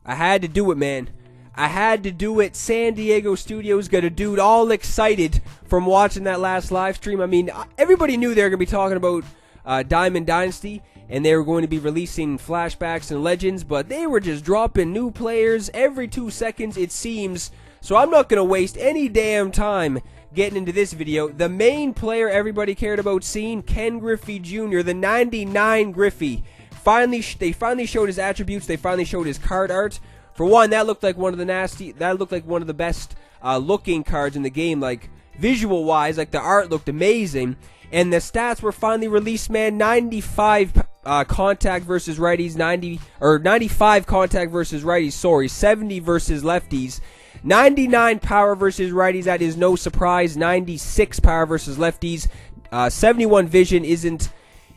I had to do it, man. I had to do it. San Diego Studios got a dude all excited from watching that last live stream. I mean, everybody knew they were going to be talking about Diamond Dynasty, and they were going to be releasing flashbacks and legends, but they were just dropping new players every 2 seconds, it seems. So I'm not going to waste any damn time getting into this video. The main player everybody cared about seeing, Ken Griffey Jr., the 99 Griffey. They finally showed his attributes. They finally showed his card art. For one, that looked like one of the best looking cards in the game, like visual-wise. Like the art looked amazing, and the stats were finally released, man. 95 contact versus righties, 95 contact versus righties. Sorry, 70 versus lefties. 99 power versus righties, that is no surprise. 96 power versus lefties. 71 vision isn't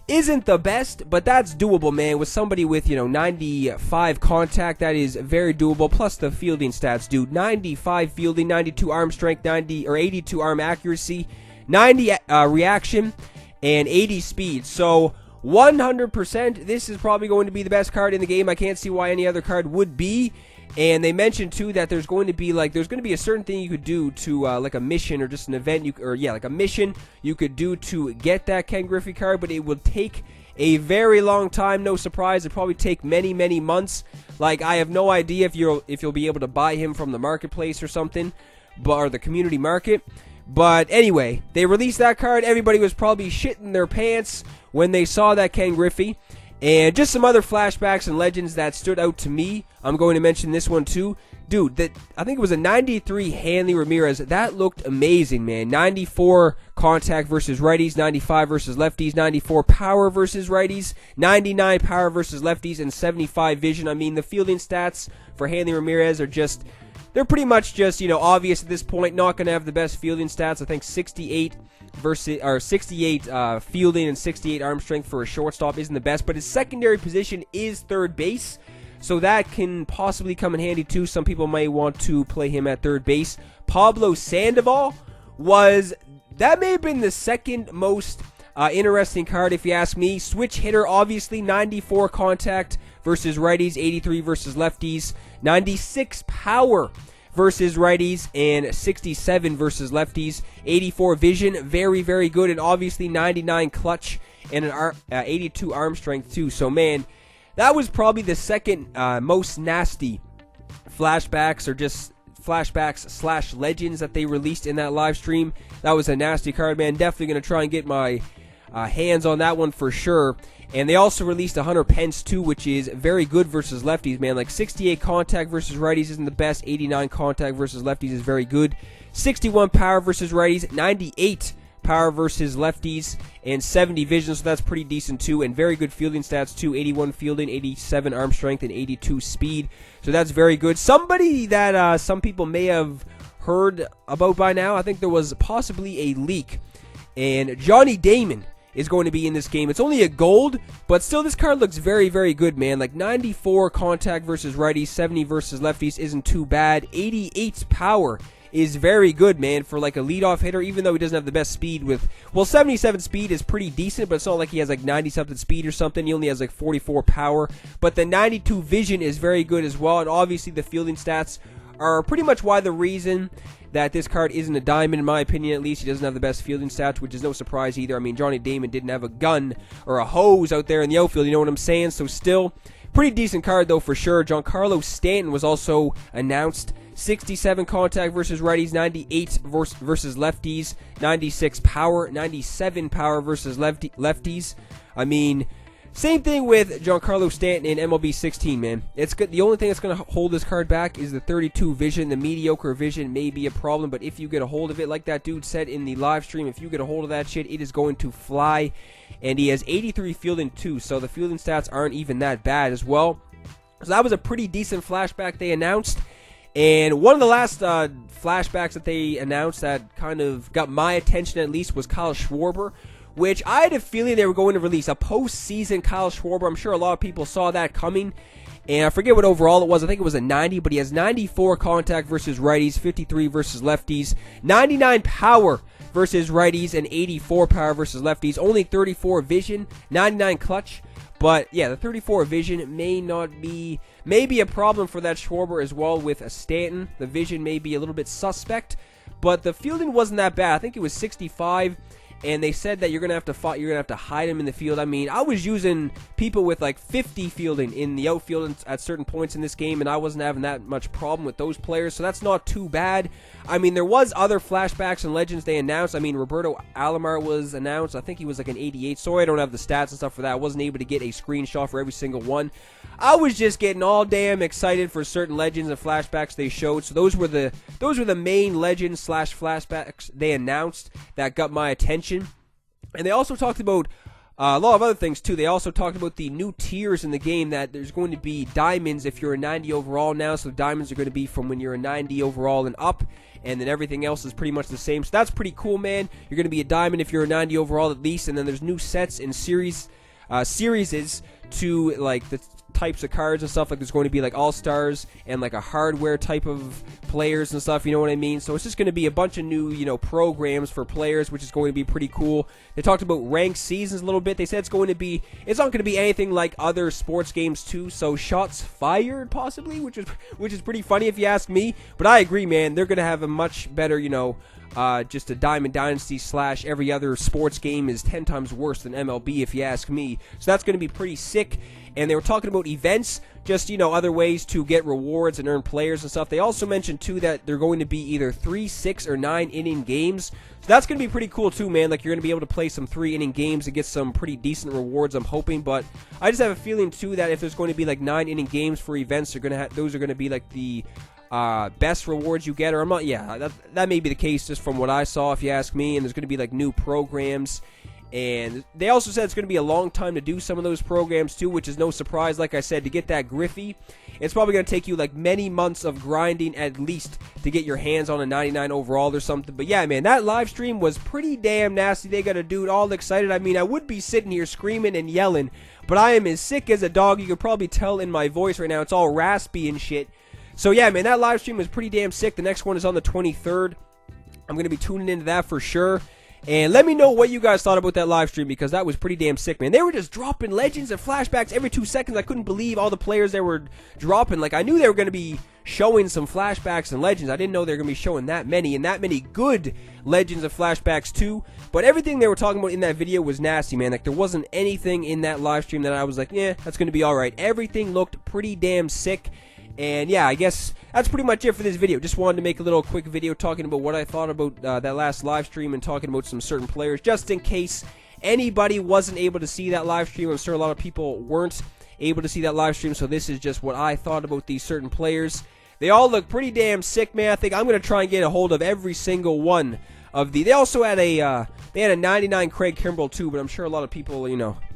the best, but that's doable, man. With somebody with, 95 contact, that is very doable. Plus the fielding stats, dude. 95 fielding, 92 arm strength, 82 arm accuracy, 90 reaction, and 80 speed. So 100%, this is probably going to be the best card in the game. I can't see why any other card would be. And they mentioned too that there's going to be a certain thing you could do to like a mission or just an event, like a mission you could do to get that Ken Griffey card, but it would take a very long time. No surprise, it'd probably take many months. Like, I have no idea if you'll be able to buy him from the marketplace or something, or the community market. But anyway, they released that card. Everybody was probably shitting their pants when they saw that Ken Griffey. And just some other flashbacks and legends that stood out to me. I'm going to mention this one too. Dude, I think it was a 93 Hanley Ramirez. That looked amazing, man. 94 contact versus righties, 95 versus lefties, 94 power versus righties, 99 power versus lefties, and 75 vision. I mean, the fielding stats for Hanley Ramirez are just... they're pretty much just, obvious at this point. Not going to have the best fielding stats. I think 68 fielding and 68 arm strength for a shortstop isn't the best, but his secondary position is third base, so that can possibly come in handy too. Some people might want to play him at third base. Pablo Sandoval that may have been the second most interesting card if you ask me. Switch hitter, obviously. 94 contact versus righties, 83 versus lefties, 96 power versus righties, and 67 versus lefties, 84 vision, very good, and obviously 99 clutch and an 82 arm strength too. So man, that was probably the second most nasty flashbacks, or just flashbacks / legends that they released in that live stream. That was a nasty card, man. Definitely going to try and get my hands on that one for sure. And they also released a Hunter Pence too, which is very good versus lefties, man. Like 68 contact versus righties isn't the best. 89 contact versus lefties is very good. 61 power versus righties, 98 power versus lefties, and 70 vision, so that's pretty decent too. And very good fielding stats too. 81 fielding, 87 arm strength, and 82 speed. So that's very good. Somebody that some people may have heard about by now, I think there was possibly a leak, and Johnny Damon is going to be in this game. It's only a gold, but still this card looks very good, man. Like 94 contact versus righties, 70 versus lefties isn't too bad. 88 power is very good, man, for like a leadoff hitter, even though he doesn't have the best speed with... well, 77 speed is pretty decent, but it's not like he has like 90-something speed or something. He only has like 44 power, but the 92 vision is very good as well, and obviously the fielding stats are pretty much why the reason that this card isn't a diamond, in my opinion at least. He doesn't have the best fielding stats, which is no surprise either. I mean, Johnny Damon didn't have a gun or a hose out there in the outfield, you know what I'm saying? So still, pretty decent card though for sure. Giancarlo Stanton was also announced. 67 contact versus righties, 98 versus lefties, 96 power, 97 power versus lefties. I mean, same thing with Giancarlo Stanton in MLB 16, man. It's good. The only thing that's going to hold this card back is the 32 vision. The mediocre vision may be a problem, but if you get a hold of it, like that dude said in the live stream, if you get a hold of that shit, it is going to fly. And he has 83 fielding too, so the fielding stats aren't even that bad as well. So that was a pretty decent flashback they announced. And one of the last flashbacks that they announced that kind of got my attention at least was Kyle Schwarber, which I had a feeling they were going to release a postseason Kyle Schwarber. I'm sure a lot of people saw that coming. And I forget what overall it was. I think it was a 90, but he has 94 contact versus righties, 53 versus lefties, 99 power versus righties, and 84 power versus lefties. Only 34 vision, 99 clutch. But yeah, the 34 vision may be a problem for that Schwarber as well with a Stanton. The vision may be a little bit suspect, but the fielding wasn't that bad. I think it was 65. And they said that you're gonna have to hide him in the field. I mean, I was using people with like 50 fielding in the outfield at certain points in this game, and I wasn't having that much problem with those players, so that's not too bad. I mean, there was other flashbacks and legends they announced. I mean, Roberto Alomar was announced. I think he was like an 88. Sorry, I don't have the stats and stuff for that. I wasn't able to get a screenshot for every single one. I was just getting all damn excited for certain legends and flashbacks they showed. So those were the main legends / flashbacks they announced that got my attention. And they also talked about a lot of other things too. They also talked about the new tiers in the game, that there's going to be diamonds if you're a 90 overall now. So diamonds are going to be from when you're a 90 overall and up, and then everything else is pretty much the same. So that's pretty cool, man. You're going to be a diamond if you're a 90 overall at least, and then there's new sets and series to like the types of cards and stuff. Like there's going to be like all-stars and like a hardware type of players and stuff, you know what I mean? So it's just going to be a bunch of new, programs for players, which is going to be pretty cool. They talked about ranked seasons a little bit. They said it's not going to be anything like other sports games too. So shots fired possibly, which is pretty funny if you ask me. But I agree, man. They're going to have a much better, just a Diamond Dynasty / every other sports game is 10 times worse than MLB if you ask me. So that's going to be pretty sick. And they were talking about events, just, other ways to get rewards and earn players and stuff. They also mentioned, too, that they're going to be either 3, 6, or 9-inning games. So that's going to be pretty cool, too, man. Like, you're going to be able to play some 3-inning games and get some pretty decent rewards, I'm hoping. But I just have a feeling, too, that if there's going to be, like, 9-inning games for events, those are going to be, like, the best rewards you get. Or that may be the case just from what I saw, if you ask me. And there's going to be, like, new programs. And they also said it's going to be a long time to do some of those programs too, which is no surprise. Like I said, to get that Griffey, it's probably going to take you like many months of grinding at least to get your hands on a 99 overall or something. But yeah, man, that live stream was pretty damn nasty. They got a dude all excited. I mean, I would be sitting here screaming and yelling, but I am as sick as a dog. You could probably tell in my voice right now. It's all raspy and shit. So yeah, man, that live stream was pretty damn sick. The next one is on the 23rd. I'm going to be tuning into that for sure. And let me know what you guys thought about that live stream, because that was pretty damn sick, man. They were just dropping legends and flashbacks every 2 seconds. I couldn't believe all the players they were dropping. Like, I knew they were going to be showing some flashbacks and legends. I didn't know they were going to be showing that many, and that many good legends and flashbacks too. But everything they were talking about in that video was nasty, man. Like, there wasn't anything in that live stream that I was like, yeah, that's going to be alright. Everything looked pretty damn sick. And yeah, I guess that's pretty much it for this video. Just wanted to make a little quick video talking about what I thought about that last live stream and talking about some certain players, just in case anybody wasn't able to see that live stream. I'm sure a lot of people weren't able to see that live stream, so this is just what I thought about these certain players. They all look pretty damn sick, man. I think I'm going to try and get a hold of every single one of the... They also had a 99 Craig Kimbrel too, but I'm sure a lot of people,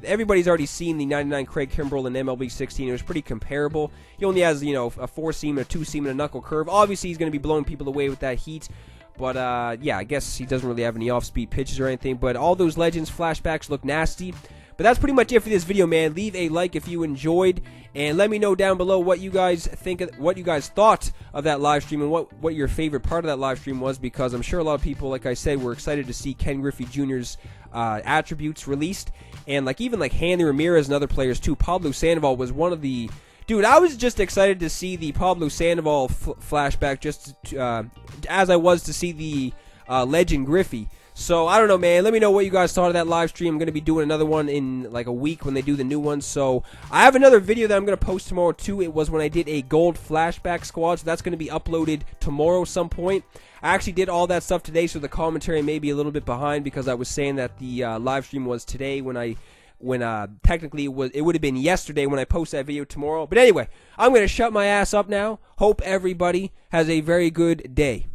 everybody's already seen the 99 Craig Kimbrel in MLB 16. It was pretty comparable. He only has, a 4-seam, a 2-seam, and a knuckle curve. Obviously, he's going to be blowing people away with that heat. But, yeah, I guess he doesn't really have any off-speed pitches or anything. But all those legends flashbacks look nasty. But that's pretty much it for this video, man. Leave a like if you enjoyed, and let me know down below what you guys thought of that live stream, and what your favorite part of that live stream was, because I'm sure a lot of people, like I said, were excited to see Ken Griffey Jr.'s attributes released, and even Hanley Ramirez and other players too. Pablo Sandoval was one of the... Dude, I was just excited to see the Pablo Sandoval flashback just as I was to see the legend Griffey. So, I don't know, man. Let me know what you guys thought of that live stream. I'm going to be doing another one in like a week when they do the new one. So, I have another video that I'm going to post tomorrow too. It was when I did a gold flashback squad. So, that's going to be uploaded tomorrow some point. I actually did all that stuff today, so the commentary may be a little bit behind, because I was saying that the live stream was today when technically it would have been yesterday when I post that video tomorrow. But anyway, I'm going to shut my ass up now. Hope everybody has a very good day.